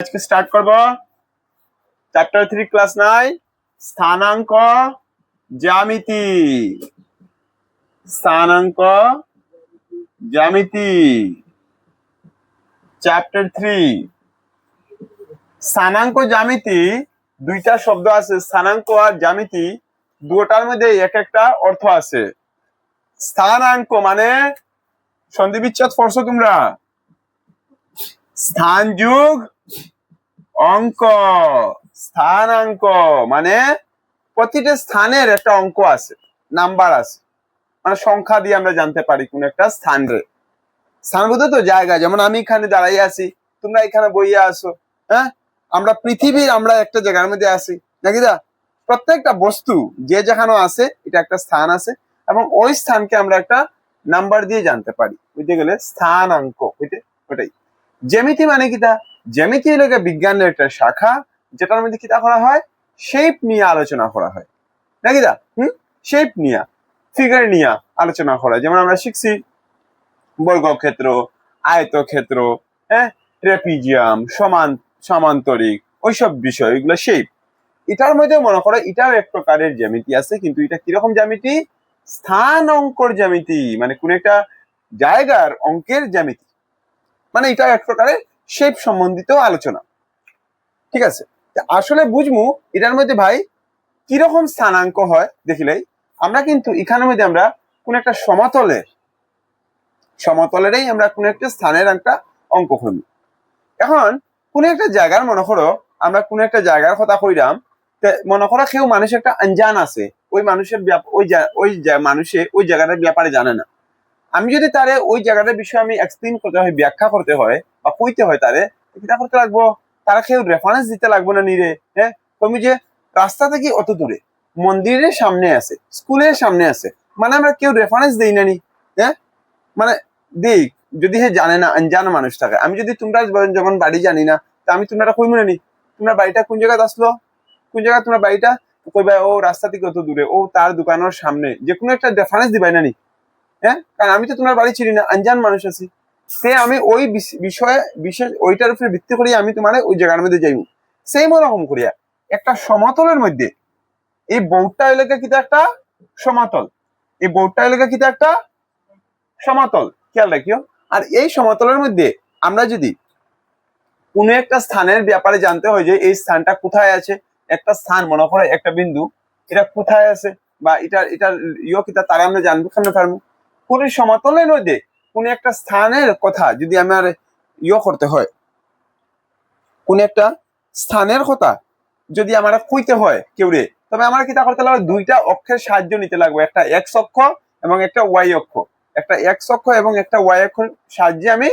আজকে স্টার্ট করব chapter 3 class 9 স্থানাঙ্ক জ্যামিতি। স্থানাঙ্ক জ্যামিতি চ্যাপ্টার 3। স্থানাঙ্ক জ্যামিতি দুইটা শব্দ আছে, স্থানাঙ্ক আর জ্যামিতি দুটার মধ্যে এক একটা অর্থ আছে। স্থানাঙ্ক মানে সন্ধি বিচ্ছেদ পড়ছো তোমরা, স্থান যুগ অঙ্ক। স্থানাঙ্ক মানে প্রতিটা স্থানের একটা অঙ্ক আছে, নাম্বার আছে, মানে সংখ্যা দিয়ে আমরা জানতে পারি কোন একটা স্থান রে। স্থান বলতে তো জায়গা, যেমন আমি এখানে দাঁড়াই আছি, তোমরা এখানে বইয়া আসো, হ্যাঁ আমরা পৃথিবীর আমরা একটা জায়গার মধ্যে আছি নাকি দা। প্রত্যেকটা বস্তু যে যেখানে আছে এটা একটা স্থান আছে, এবং ওই স্থানকে আমরা একটা নাম্বার দিয়ে জানতে পারি, বুঝতে গেলে স্থানাঙ্ক ওইটাই। জ্যামিতি মানে কিটা? জ্যামিতি হলো বিজ্ঞানের একটা শাখা, যেটার মধ্যে কিটা করা হয়, শেপ নিয়ে আলোচনা করা হয় নাকি দা। শেপ নিয়ে, ফিগার নিয়ে আলোচনা করা হয়। যেমন আমরা শিখছি বর্গক্ষেত্র, আয়তক্ষেত্র, হ্যাঁ ট্রেপিজিয়াম, সমান্তরিক, ওইসব বিষয়, এগুলো শেপ। এটার মধ্যে মনে করো এটাও এক প্রকারের জ্যামিতি আছে, কিন্তু এটা কিরকম জ্যামিতি? স্থান অঙ্কর জ্যামিতি, মানে কোন একটা জায়গার অঙ্কের জ্যামিতি, মানে এটা এক প্রকারের শেপ সম্বন্ধিত আলোচনা। ঠিক আছে, আসলে বুঝবো এটার মধ্যে ভাই কিরকম স্থানাঙ্ক হয় দেখিলেই আমরা কিন্তু এখানের মধ্যে আমরা কোন একটা সমতলেরই আমরা কোন একটা স্থানের একটা অঙ্ক করি। এখন কোন একটা জায়গার মনে করো আমরা কোন একটা জায়গার কথা কইরাম, মনে করো কেউ মানুষ একটা আনজান আছে, ওই মানুষের মানুষে ওই জায়গাটার ব্যাপারে জানে না। আমি যদি তারে ওই জায়গাটার বিষয়ে আমি এক্সপ্লেইন করতে হয়, ব্যাখ্যা করতে হয় বা কইতে হয় তারে, কিটা করতে লাগবো? তারা কেউ রেফারেন্স দিতে লাগবো না নিরে। হ্যাঁ তুমি যে রাস্তা থেকে অত দূরে, মন্দিরের সামনে আছে, স্কুলের সামনে আছে, মানে আমরা কেউ রেফারেন্স দেই না নি। হ্যাঁ মানে দেই যদি হে জানে না, আনজান মানুষ থাকে। আমি যদি তোমরা যখন বাড়ি জানি না, তা আমি তোমরা কইব না নি তোমরা বাড়িটা কোন জায়গায় আসলো, কোন জায়গায় তোমার বাড়িটা, কইবা ও রাস্তা থেকে অত দূরে, ও তার দোকানের সামনে, যে কোনো একটা রেফারেন্স দিবাই না নি। হ্যাঁ কারণ আমি তো তোমার বাড়ি চিনি না, আনজান মানুষ আছি। সে আমি ওই বিষয়ে বিশেষ ওইটার উপরে ভিত্তি করি আমি তোমার ওই জায়গার মধ্যে যাইব। সেই রকম করিয়া একটা সমতলের মধ্যে এই বোর্ডটা এলাকা কিটা একটা সমতল, এই বোর্ডটা এলাকা কিটা একটা সমতল, খেয়াল রাখিও। আর এই সমতলের মধ্যে আমরা যদি কোনো একটা স্থানের ব্যাপারে জানতে হয় যে এই স্থানটা কোথায় আছে, একটা স্থান মনে করো একটা বিন্দু, এটা কোথায় আছে বা এটার কিটা তারা আমরা জানবো কেমনে পারবো? কোন সমতলের মধ্যে কোন একটা স্থানের কথা যদি আমার করতে হয়, কোন একটা স্থানের কথা যদি আমার কইতে হয় কেউ রে, তবে আমার কিটা করতে লাগবে? দুইটা অক্ষের সাহায্য নিতে লাগবে, একটা এক্স অক্ষ এবং একটা ওয়াই অক্ষ। একটা এক্স অক্ষ এবং একটা ওয়াই অক্ষর সাহায্যে আমি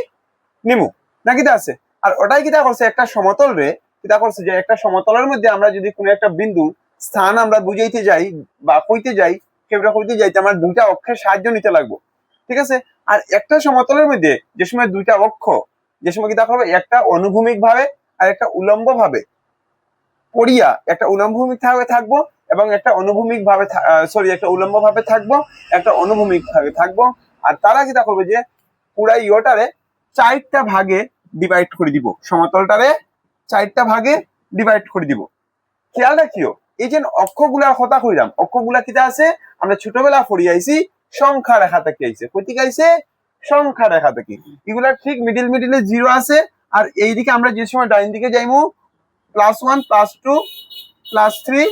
নিমু না কিটা আছে। আর ওটাই কিটা করছে একটা সমতল রে, কিটা করছে যে একটা সমতলের মধ্যে আমরা যদি কোনো একটা বিন্দু স্থান আমরা বুঝাইতে যাই বা কইতে যাই, কেউটা কইতে যাইতে আমার দুইটা অক্ষের সাহায্য নিতে লাগবে। ঠিক আছে, আর একটা সমতলের মধ্যে যে সময় দুইটা অক্ষ, যে সময় কিটা করবে, একটা অনুভূমিক ভাবে আর একটা উলম্ব ভাবে পড়িয়া, একটা উলম্বভূমিক থাকবো এবং একটা অনুভূমিক ভাবে একটা উলম্ব ভাবে থাকবো, একটা অনুভূমিক ভাবে থাকবো। আর তারা কিটা করবে যে পুরা ইয়োটারে 4টা ভাগে ডিভাইড করে দিব, সমতলটারে 4টা ভাগে ডিভাইড করে দিব। খেয়াল রাখিও এই যে অক্ষগুলার কথা কইলাম, অক্ষগুলা কিটা আছে আমরা ছোটবেলা পড়ি আইছি সংখ্যা রেখা থেকে আইছে, কইতে আইছে সংখ্যা রেখা থেকে। এগুলা ঠিক মিডিলে 0 আছে, আর এইদিকে আমরা যে সময় ডাইন দিকে যাইমু +1 +2 +3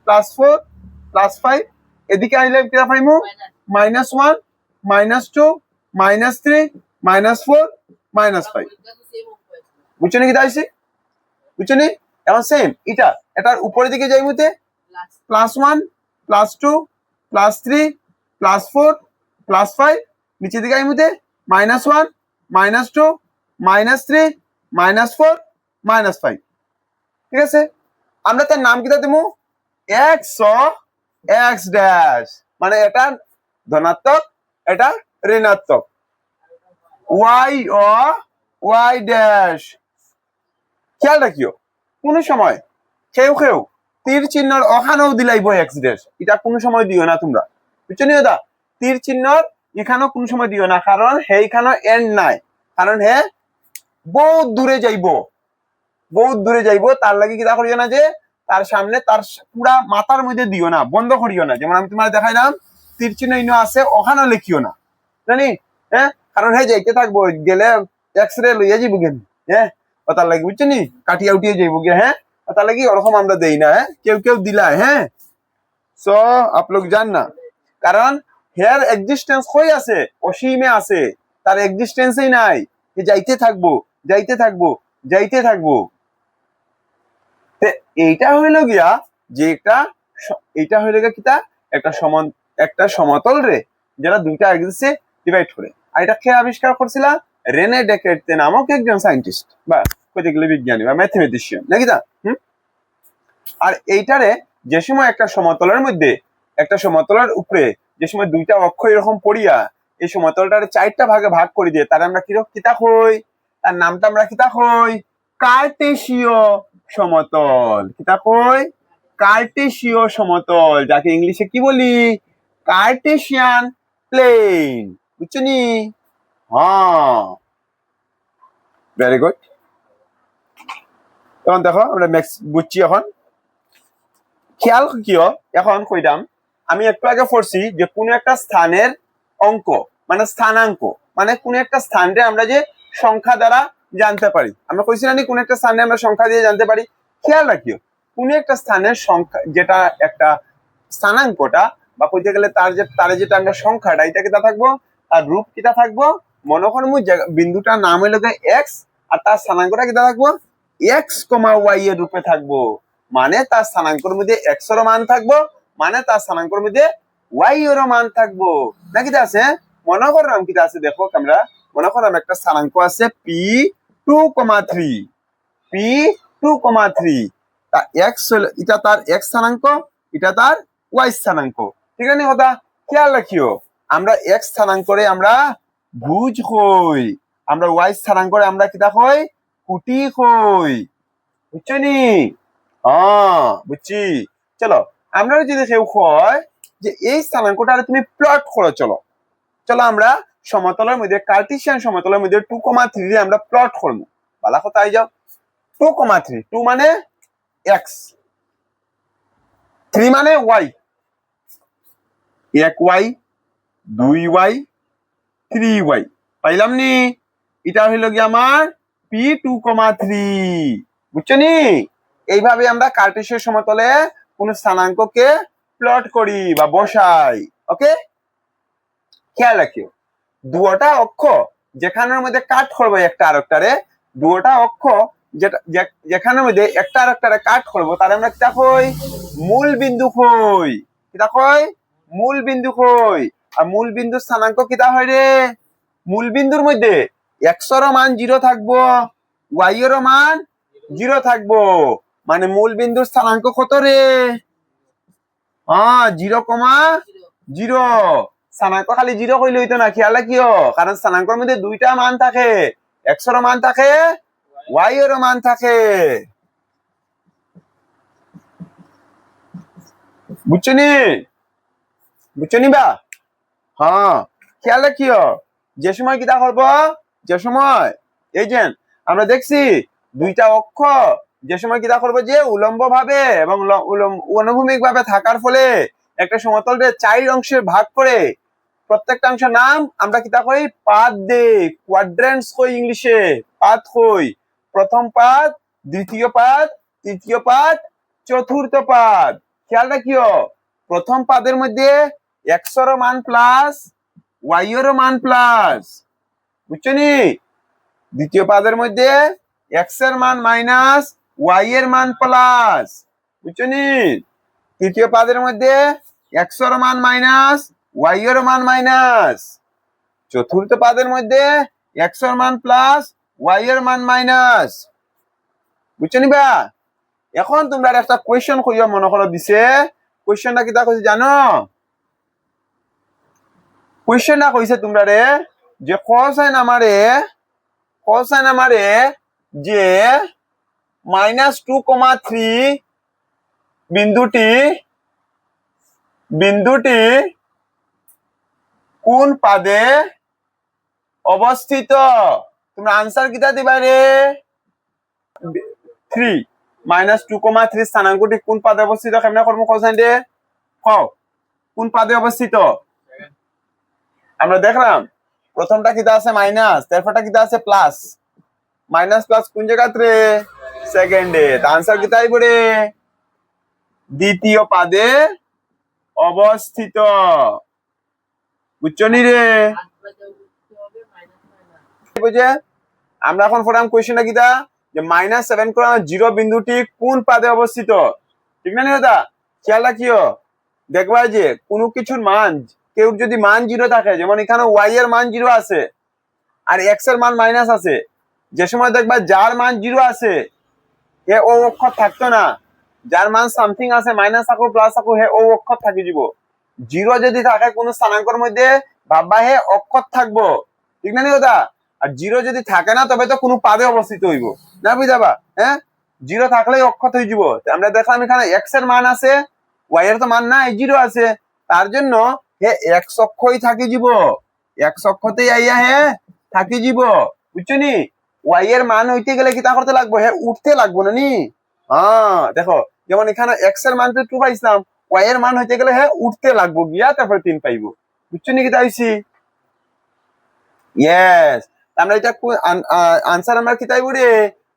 +4 +5, এদিকে আইলে কিটা পাইমু -1 -2 -3 -4 -5। বুঝছো নি কিটা আইছে? বুঝছো নি? এখন সেম এটার উপরের দিকে যাইমুতে +1 +2 +3 +4 +5, নিচের দিকে আইমুতে -1 -2 -3 -4 -5। ঠিক আছে, আমরা তার নাম কিটা দেবো? এক্স ও এক্স ড্যাশ, মানে এটা ধনাত্মক, এটা ঋণাত্মক। ওয়াই ও ওয়াই ড্যাশ। খেয়াল রাখিও কোন সময় কেউ তীর চিহ্নর ওখানেও দিলাইব এক্স ড্যাশ, এটা কোন সময় দিও না তোমরা, বুঝছো নি দাদা? তীর চিহ্নর এখানেও কোন সময় দিও না, কারণ সেইখানে এন্ড নাই, কারণ হে বহুত দূরে যাইব। বহুত দূরে যাইবো, তার লাগি কিতা করিও না যে তার সামনে তার পুরা মাথার মধ্যে দিও না, বন্ধ করিও না। যেমন আমি তোমার দেখাইলাম তীর চিহ্ন ইনো আছে, ওখানে লিখিও না, জানি? হ্যাঁ, কারণ হ্যাঁ যাইতে থাকবো, গেলে এক্সরে লইয়া যাইব গেন, হ্যাঁ, ও তার লাগি বুঝছো নি, কাটিয়া উঠিয়ে যাইব গে, হ্যাঁ, ও তার লাগি ওরকম আমরা দেই না, হ্যাঁ, কেউ কেউ দিলায়, হ্যাঁ। সো আপ লোক জান না, কারণ হেয়ার এক্সিস্টেন্স হয়ে আছে, অসীমে আছে, তার এক্সিস্টেন্সই নাই, যে যাইতে থাকবো, যাইতে থাকবো, যাইতে থাকবো। এইটা হইল গিয়া যে এইটা হইল গিয়া কিতা একটা সমতল রে, যারা দুইটা এক্সিসে ডিভাইড করে। আর এটা কে আবিষ্কার করছিল? রেনে ডেকার্তে নামক একজন সায়েন্টিস্ট বা কইতে গেলে বিজ্ঞানী বা ম্যাথমেটিশিয়ান, নাকি তা? আর এইটারে যে সময় একটা সমতলের উপরে যে সময় দুইটা অক্ষ এরকম পড়িয়া এই সমতলটার 4টা ভাগে ভাগ করে দিয়ে তার আমরা কিতা কই? তার নামটা আমরা কিতা কই? কার্টেসীয় সমতল। কিতা কই? কার্টেসীয় সমতল, যাকে ইংলিশে কি বলি? Cartesian plane. বুঝছো নি? হ্যাঁ, ভেরি গুড। এখন দেখো আমরা ম্যাক্স বুঝছি। এখন খেয়াল কিও, এখন কইতাম আমি একটু আগে পড়ছি যে কোন একটা স্থানের অঙ্ক মানে স্থানাঙ্ক, মানে কোন একটা স্থানরে আমরা যে সংখ্যা দ্বারা জানতে পারি। আমরা কইছি না কোন একটা স্থানে আমরা সংখ্যা দিয়ে জানতে পারি। খেয়াল রাখিও, কোন একটা স্থানের সংখ্যা যেটা একটা স্থানাঙ্কটা বা কইতে গেলে তার যেটা আমরা সংখ্যাটা, এটা কিটা থাকবো, তার রূপ কিটা থাকবো, মনে করো বিন্দুটার নাম হইল এক্স আর তার স্থানাঙ্কটা কিটা থাকবো, এক্স কমা ওয়াই এর রূপে থাকবো। মানে তার স্থানাঙ্কের মধ্যে এক্স এর মান থাকবো, মানে তার স্থানাঙ্কের মধ্যে ওয়াই এর মান থাকবো, নাকি আছে? মনে করলাম কিটা আছে, দেখো আমরা মনে করলাম একটা স্থানাঙ্ক আছে p2,3, p2,3, তা এক্স এটা তার এক্স স্থানাঙ্ক, এটা তার ওয়াই স্থানাঙ্ক, ঠিক আছে কথা? খেয়াল রাখিও, আমরা এক্স স্থানাঙ্করে আমরা ভুজ কই, আমরা ওয়াই স্থানাঙ্করে আমরা কিটা কই? কুটি কই। বুঝছো নি? হ্যাঁ, বুঝছি। চলো আমরা যদি কেউ কয় যে এই স্থানাঙ্কটা তুমি প্লট করো, চলো আমরা সমতলের মধ্যে কার্টেসিয়ান সমতলের মধ্যে 2,3 আমরা প্লট করবো। বালা কথা আই যাও, 2,3, 2 মানে এক্স, 3 মানে ওয়াই, 1y 2y 3y, পাইলাম নি? এটা হইল কি আমার p2,3। বুঝছো নি? এইভাবে আমরা কার্টেসীয় সমতলে কোন স্থানাঙ্ককে প্লট করি বা বসাই। ওকে, খেয়াল রাখিও, দুটা অক্ষ যেখানের মধ্যে কাট করবো একটা আরেকটারে, দুটা অক্ষ যেখানের মধ্যে একটা আরেকটারে কাট করবো, তার আমরা কিতা কই? মূল বিন্দু কই। কিতা কই? মূল বিন্দু কই। আর মূল বিন্দুর স্থানাঙ্ক কিতা হয় রে? মূল বিন্দুর মধ্যে এক্স এর মান 0 থাকবো, ওয়াই এর মান 0 থাকবো, মানে মূল বিন্দুর স্থানাঙ্ক কত রে? 0,0। স্থানাঙ্ক খালি 0 কইলে হইতো না, খেয়াল রাখিও, কারণ স্থানাঙ্কের মধ্যে দুইটা মান থাকে, এক্স এর মান থাকে, ওয়াই এর মান থাকে। বুঝছো নি? বুঝছো নি বা? হ্যাঁ, খেয়াল রাখিও, যে সময় কিতা করবো, যে সময় এই যে আমরা দেখছি দুইটা অক্ষ যে সময় কিতা করবো, যে উলম্ব ভাবে এবং অনুভূমিক ভাবে থাকার ফলে একটা সমতলকে 4 অংশে ভাগ করে প্রত্যেকটা অংশের নাম আমরা কিতা কই? পাদ দে, কোয়াড্রেন্টস কই ইংলিশে, পাদ কই। প্রথম পাদ, দ্বিতীয় পাদ, তৃতীয় পাদ, চতুর্থ পাদ। খেয়াল রাখিও, প্রথম পাদের মধ্যে এক্স এর মান প্লাস ওয়াই এর মান প্লাস, বুঝছো নি? দ্বিতীয় পাদের মধ্যে এক্স এর মান মাইনাস ওয়াই এর মান প্লাস, বুঝছো নি? তৃতীয় পাদের মধ্যে এক্স এর মান মাইনাস ওয়াই এর মান মাইনাস, চতুর্থ পাদের মধ্যে এক্স এর মান প্লাস ওয়াই এর মান মাইনাস। বুঝছো নি বা? এখন তোমরা একটা কোয়েশ্চন কইও, মনে করো দিছে, কোয়েশ্চনটা কিতা কইছে জানো? কোয়েশ্চনটা কইছে তোমরা রে যে কোসাইন আমারে যে -2,3 বিন্দুটি কোন পাদে অবস্থিত? তোমরা আনসার কিতা দিবা রে? 3 -2,3 স্থানাঙ্কটি কোন পাদে অবস্থিত কেমনে করবো কোসাইন দিয়ে কও কোন পাদে অবস্থিত আমরা দেখলাম প্রথমটা কিটা আছে মাইনাস তারপরটা কিটা আছে প্লাস মাইনাস প্লাস কোন জায়গাতে সেকেন্ডে আনসার কিটা আইব রে দ্বিতীয় পাদে অবস্থিত বুঝছনি রে বুঝে আমরা এখন পড়াম কোশ্চেনটা কিটা যে -7,0 বিন্দুটি কোন পাদে অবস্থিত ঠিক না দাদা খেয়াল রাখিও দেখবা যে কোনো কিছুর মান কেউ যদি মান 0 থাকে যেমন এখানে y এর মান 0 আছে আর x এর মান মাইনাস আছে যে সময় দেখবা যার মান 0 আছে হে ও অক্ষর থাকতো না যার মান সামথিং আছে মাইনাস থাকো প্লাস থাকো হে ও অক্ষর থাকি যাব 0 যদি থাকে কোন স্থানাঙ্কের মধ্যে ভাববা হে অক্ষর থাকবো ঠিক না দাদা আর 0 যদি থাকে না তবে তো কোনো পাদে অবস্থিত হইব না বুঝাবা হ্যাঁ 0 থাকলেই অক্ষর হয়ে যাব আমরা দেখলাম এখানে x এর মান আছে y এর তো মান নাই 0 আছে তার জন্য হে x অক্ষই থাকি যাব x অক্ষতেই আইয়া হে থাকি যাব বুঝছনি y এর মান হইতে গেলে কি তা করতে লাগবে হে উঠতে লাগবে না নি হ্যাঁ দেখো যেমন এখানে x এর মান তো 2 পাইছিলাম y এর মান হইতে গেলে হে উঠতে লাগবে গিয়া তারপর 3 পাইবো বুঝছনি কি তাইছি ইয়েস আমরা এটা আনসার আমরা কি তাইবো রে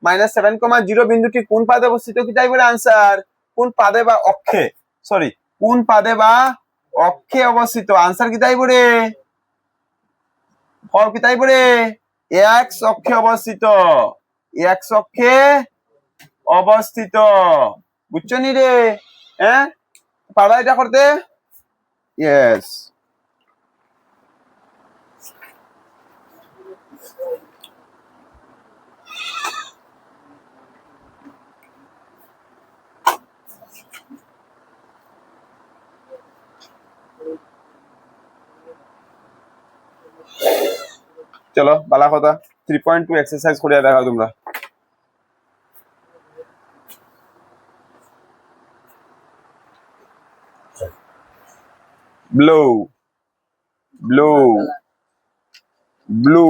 -7,0 বিন্দুটি কোন পাদে অবস্থিত কি তাইবো রে আনসার কোন পাদে বা অক্ষে সরি কোন পাদে বা অক্ষে অবস্থিত আনসার কি তাইবো রে ফল কি তাইবো রে x অক্ষে অবস্থিত x অক্ষে অবস্থিত বুঝছনি রে হ্যাঁ পারা এটা করতে ইয়েস চলো বালা কথা 3.2 এক্সারসাইজ করিয়া দেখাও তোমরা ব্লু ব্লু ব্লু